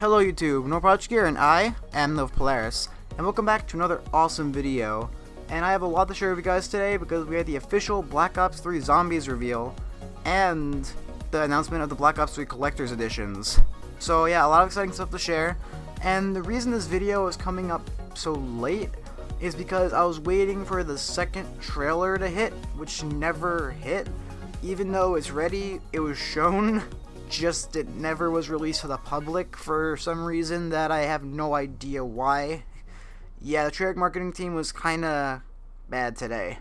Hello YouTube, NoProject here, and I am Nov Polaris, and welcome back to another awesome video. And I have a lot to share with you guys today because we had the official Black Ops 3 Zombies reveal and the announcement of the Black Ops 3 Collector's Editions. So yeah, a lot of exciting stuff to share, and the reason this video is coming up so late is because I was waiting for the second trailer to hit, which never hit. Even though it's ready, it was shown, just it never was released to the public for some reason that I have no idea why. Yeah, the Treyarch marketing team was kinda bad today.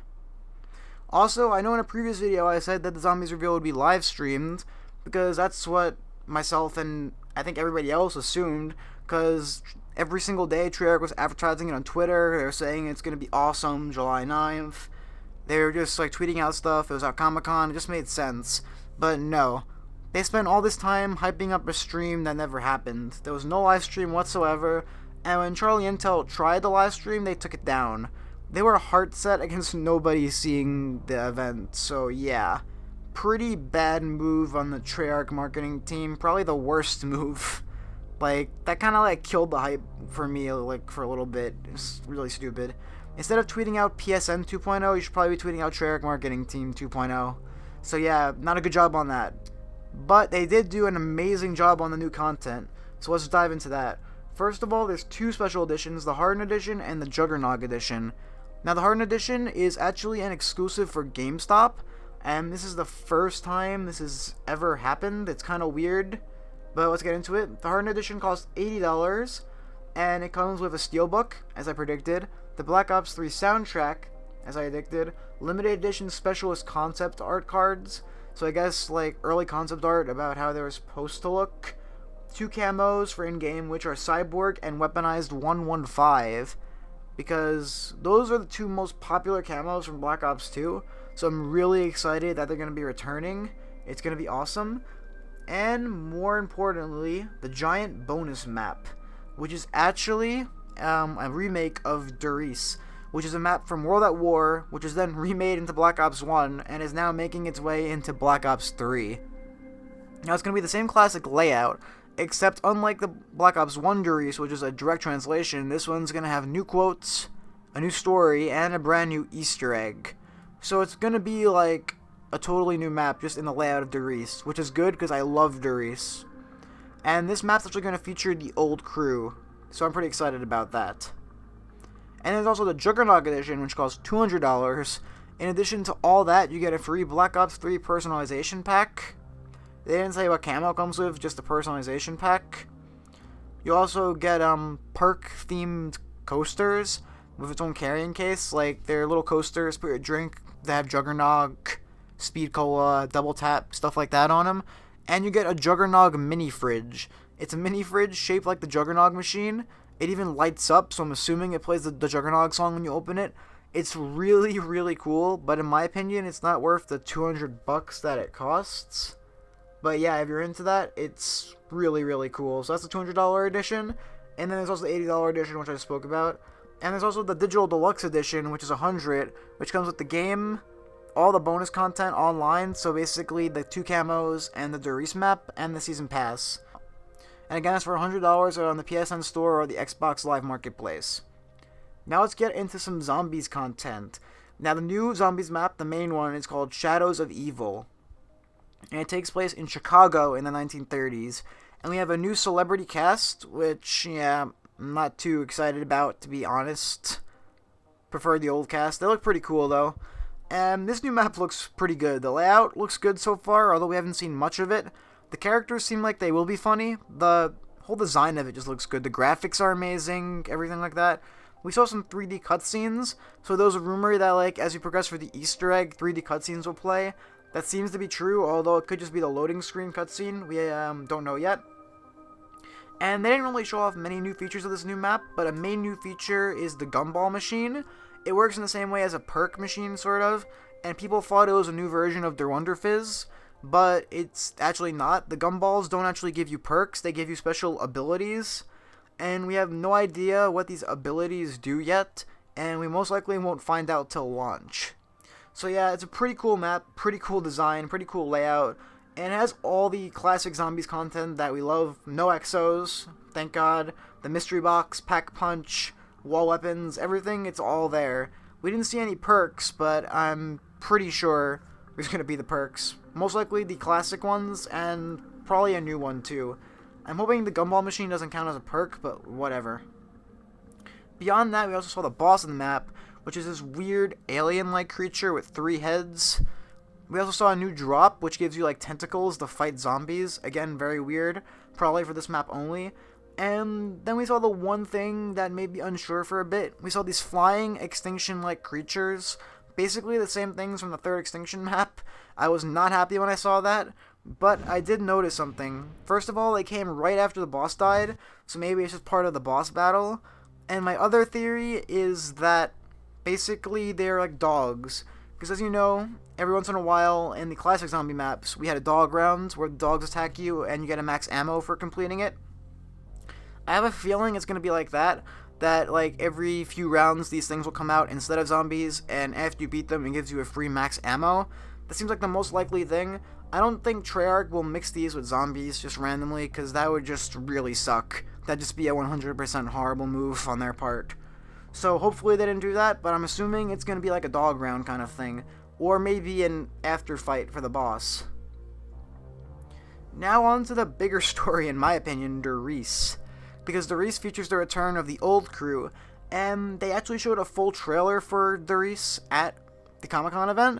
Also, I know in a previous video I said that the Zombies reveal would be live streamed because that's what myself and I think everybody else assumed, because every single day Treyarch was advertising it on Twitter. They were saying it's gonna be awesome July 9th. They were just like tweeting out stuff. It was at Comic-Con. It just made sense. But no. They spent all this time hyping up a stream that never happened. There was no live stream whatsoever, and when Charlie Intel tried the live stream, they took it down. They were heart set against nobody seeing the event, so yeah. Pretty bad move on the Treyarch marketing team. Probably the worst move. Like, that kind of like killed the hype for me, like, for a little bit. It's really stupid. Instead of tweeting out PSN 2.0, you should probably be tweeting out Treyarch marketing team 2.0. So yeah, not a good job on that. But they did do an amazing job on the new content, so let's dive into that. First of all, there's two special editions, the Hardened Edition and the Juggernog Edition. Now, the Hardened Edition is actually an exclusive for GameStop, and this is the first time this has ever happened. It's kind of weird, but let's get into it. The Hardened Edition costs $80, and it comes with a steelbook, as I predicted, the Black Ops 3 soundtrack, as I predicted, limited edition specialist concept art cards, so I guess like early concept art about how they were supposed to look. 2 camos for in-game, which are Cyborg and Weaponized 115, because those are the two most popular camos from Black Ops 2. So I'm really excited that they're going to be returning. It's going to be awesome. And more importantly, the giant bonus map, which is actually a remake of Doris, which is a map from World at War, which is then remade into Black Ops 1, and is now making its way into Black Ops 3. Now, it's going to be the same classic layout, except unlike the Black Ops 1 Doris, which is a direct translation, this one's going to have new quotes, a new story, and a brand new Easter egg. So it's going to be like a totally new map, just in the layout of Doris, which is good because I love Doris. And this map's actually going to feature the old crew, so I'm pretty excited about that. And there's also the Juggernog Edition, which costs $200. In addition to all that, you get a free Black Ops 3 personalization pack. They didn't say what camo comes with, just a personalization pack. You also get perk-themed coasters with its own carrying case. Like, they're little coasters, put your drink, they have Juggernog, Speed Cola, Double Tap, stuff like that on them. And you get a Juggernog mini fridge. It's a mini fridge shaped like the Juggernog machine. It even lights up, so I'm assuming it plays the Juggernog song when you open it. It's really, really cool, but in my opinion, it's not worth the $200 that it costs. But yeah, if you're into that, it's really, really cool. So that's the $200 edition, and then there's also the $80 edition, which I spoke about. And there's also the Digital Deluxe edition, which is $100, which comes with the game, all the bonus content online, so basically the 2 camos and the Doris map and the Season Pass. And again, it's for $100 on the PSN Store or the Xbox Live Marketplace. Now let's get into some Zombies content. Now the new Zombies map, the main one, is called Shadows of Evil. And it takes place in Chicago in the 1930s. And we have a new celebrity cast, which, yeah, I'm not too excited about, to be honest. Prefer the old cast. They look pretty cool, though. And this new map looks pretty good. The layout looks good so far, although we haven't seen much of it. The characters seem like they will be funny. The whole design of it just looks good. The graphics are amazing, everything like that. We saw some 3D cutscenes, so there was a rumor that, like, as you progress for the Easter egg, 3D cutscenes will play. That seems to be true, although it could just be the loading screen cutscene. We don't know yet. And they didn't really show off many new features of this new map, but a main new feature is the gumball machine. It works in the same way as a perk machine, sort of, and people thought it was a new version of their Wonder Fizz. But it's actually not. The gumballs don't actually give you perks, they give you special abilities, and we have no idea what these abilities do yet, and we most likely won't find out till launch. So yeah, it's a pretty cool map, pretty cool design, pretty cool layout. And it has all the classic zombies content that we love. No exos, thank God. The mystery box, pack punch, wall weapons, everything, it's all there. We didn't see any perks, but I'm pretty sure there's going to be the perks. Most likely the classic ones, and probably a new one too. I'm hoping the gumball machine doesn't count as a perk, but whatever. Beyond that, we also saw the boss of the map, which is this weird alien-like creature with 3 heads. We also saw a new drop, which gives you like tentacles to fight zombies. Again, very weird, probably for this map only. And then we saw the one thing that made me unsure for a bit. We saw these flying extinction-like creatures, basically the same things from the 3rd extinction map. I was not happy when I saw that, but I did notice something. First of all, they came right after the boss died, so maybe it's just part of the boss battle. And my other theory is that basically they're like dogs. Because as you know, every once in a while in the classic zombie maps, we had a dog round where the dogs attack you and you get a max ammo for completing it. I have a feeling it's going to be like that like every few rounds these things will come out instead of zombies, and after you beat them it gives you a free max ammo. That seems like the most likely thing. I don't think Treyarch will mix these with zombies just randomly, because that would just really suck. That'd just be a 100% horrible move on their part. So hopefully they didn't do that, but I'm assuming it's going to be like a dog round kind of thing, or maybe an after fight for the boss. Now on to the bigger story in my opinion, Derice. Because Derice features the return of the old crew, and they actually showed a full trailer for Derice at the Comic-Con event,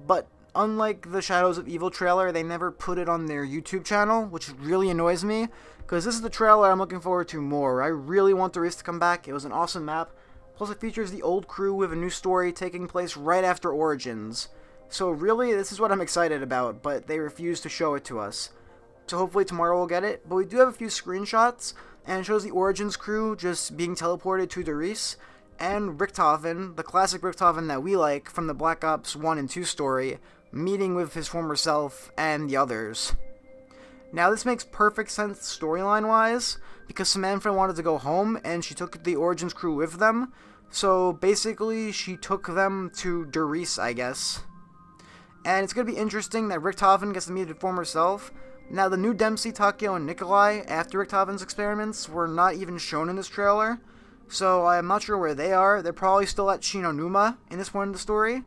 but unlike the Shadows of Evil trailer, they never put it on their YouTube channel, which really annoys me, because this is the trailer I'm looking forward to more. I really want Derice to come back. It was an awesome map, plus it features the old crew with a new story taking place right after Origins. So really, this is what I'm excited about, but they refuse to show it to us. So hopefully tomorrow we'll get it, but we do have a few screenshots, and it shows the Origins crew just being teleported to Derice, and Richtofen, the classic Richtofen that we like from the Black Ops 1 and 2 story, meeting with his former self and the others. Now this makes perfect sense storyline-wise, because Samantha wanted to go home, and she took the Origins crew with them, so basically she took them to Derice, I guess. And it's going to be interesting that Richtofen gets to meet his former self. Now, the new Dempsey, Takeo, and Nikolai, after Richtofen's experiments, were not even shown in this trailer, so I'm not sure where they are. They're probably still at Shinonuma in this point of the story.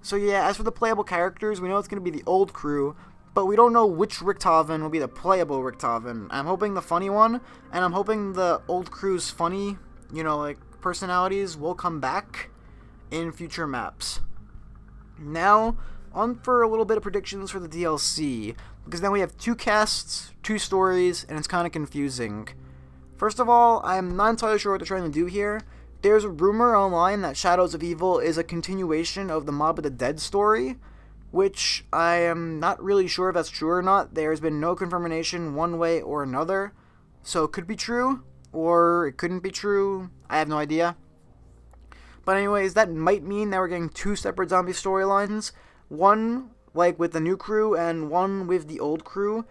So yeah, as for the playable characters, we know it's going to be the old crew, but we don't know which Richtofen will be the playable Richtofen. I'm hoping the funny one, and I'm hoping the old crew's funny, like, personalities will come back in future maps. Now, on for a little bit of predictions for the DLC, because now we have 2 casts, 2 stories, and it's kind of confusing. First of all, I'm not entirely sure what they're trying to do here. There's a rumor online that Shadows of Evil is a continuation of the Mob of the Dead story, which I am not really sure if that's true or not. There's been no confirmation one way or another, so it could be true, or it couldn't be true. I have no idea. But anyways, that might mean that we're getting 2 separate zombie storylines. One, like, with the new crew, and one with the old crew,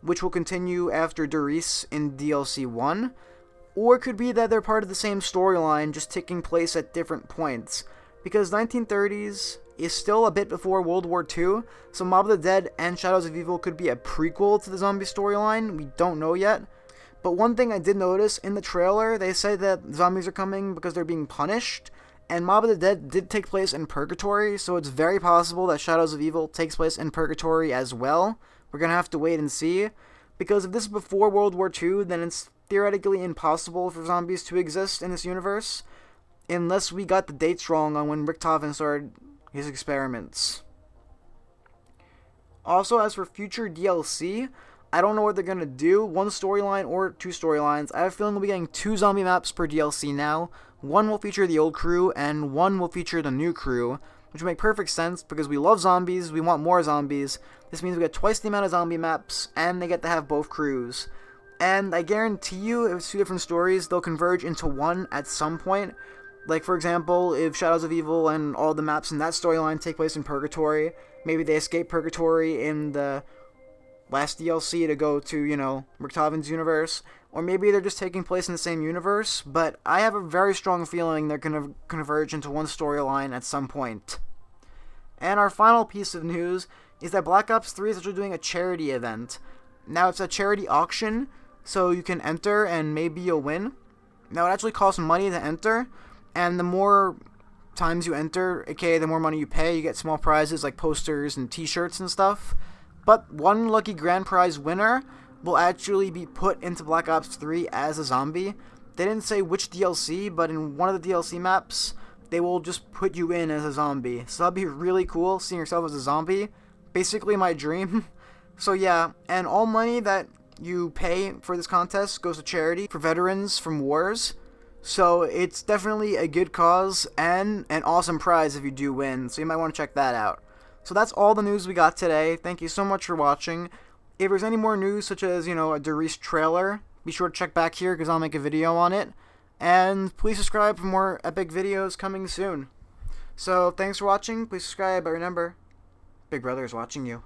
which will continue after Derice in DLC 1. Or it could be that they're part of the same storyline, just taking place at different points. Because 1930s is still a bit before World War II, so Mob of the Dead and Shadows of Evil could be a prequel to the zombie storyline. We don't know yet. But one thing I did notice in the trailer, they said that zombies are coming because they're being punished. And Mob of the Dead did take place in Purgatory, so it's very possible that Shadows of Evil takes place in Purgatory as well. We're going to have to wait and see. Because if this is before World War II, then it's theoretically impossible for zombies to exist in this universe, unless we got the dates wrong on when Richtofen started his experiments. Also, as for future DLC, I don't know what they're going to do, 1 storyline or 2 storylines. I have a feeling we'll be getting 2 zombie maps per DLC now. 1 will feature the old crew, and 1 will feature the new crew, which would make perfect sense because we love zombies, we want more zombies. This means we get twice the amount of zombie maps, and they get to have both crews. And I guarantee you, if it's 2 different stories, they'll converge into one at some point. Like, for example, if Shadows of Evil and all the maps in that storyline take place in Purgatory, maybe they escape Purgatory in the last DLC to go to, Richtofen's universe. Or maybe they're just taking place in the same universe, but I have a very strong feeling they're going to converge into one storyline at some point. And our final piece of news is that Black Ops 3 is actually doing a charity event. Now, it's a charity auction, so you can enter and maybe you'll win. Now, it actually costs money to enter, and the more times you enter, aka the more money you pay, you get small prizes like posters and t-shirts and stuff. But one lucky grand prize winner will actually be put into Black Ops 3 as a zombie. They didn't say which DLC, but in one of the DLC maps, they will just put you in as a zombie. So that'd be really cool, seeing yourself as a zombie. Basically my dream. So yeah, and all money that you pay for this contest goes to charity for veterans from wars. So it's definitely a good cause and an awesome prize if you do win. So you might want to check that out. So that's all the news we got today. Thank you so much for watching. If there's any more news, such as, a Derice trailer, be sure to check back here because I'll make a video on it. And please subscribe for more epic videos coming soon. So thanks for watching. Please subscribe, but remember, Big Brother is watching you.